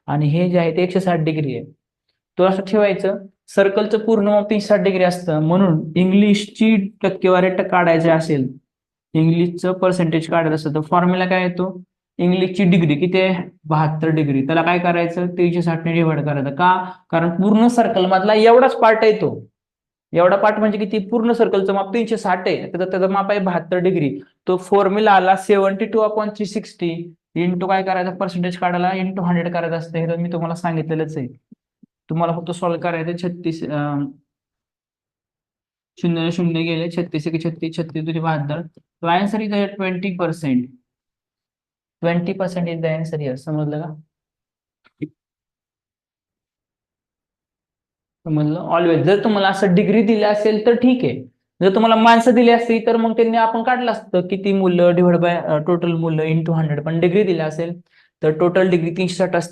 आणि हे जे आहे ते 160 डिग्री आहे. तो असं ठेवायचं. सर्कलचं पूर्ण माप 360 डिग्री असतं, म्हणून इंग्लिशची टक्केवारी काढायची असेल, इंग्लिशचं पर्सेंटेज काढायचं असेल तर फॉर्म्युला काय येतो? इंग्लिशची डिग्री किती आहे? 72 डिग्री. त्याला काय करायचं? 360 ने डिवाइड करायचं. का? कारण पूर्ण सर्कल मधला एवढाच पार्ट आहे तो. एवढा पार्ट म्हणजे किती? पूर्ण सर्कलचं माप 360 आहे, त्याचं माप आहे 72 डिग्री. तो फॉर्म्युला आला 72/360 इंटू काय करायचं? पर्सेंटेज काढायला इंटू 100 करायचं असतं. हे तर मी तुम्हाला सांगितलेलंच आहे. तुम्हाला फक्त सॉल्व्ह करायचं. 36 शून्य शून्य गेले, 36 एक 36, 36 दुनी 72. तो answer is 20%. 20% is the answer here. समजलं का? समजलं? ऑलवेज जर तुम्हाला असं डिग्री दिली असेल तर ठीक आहे. जर तुम्हाला माणसं दिली असती तर मग त्यांनी आपण काढलं असतं किती मूल्य डिवाइड बाय टोटल मूल्य इंटू 100. पण डिग्री दिली असेल तर टोटल डिग्री 360 असते.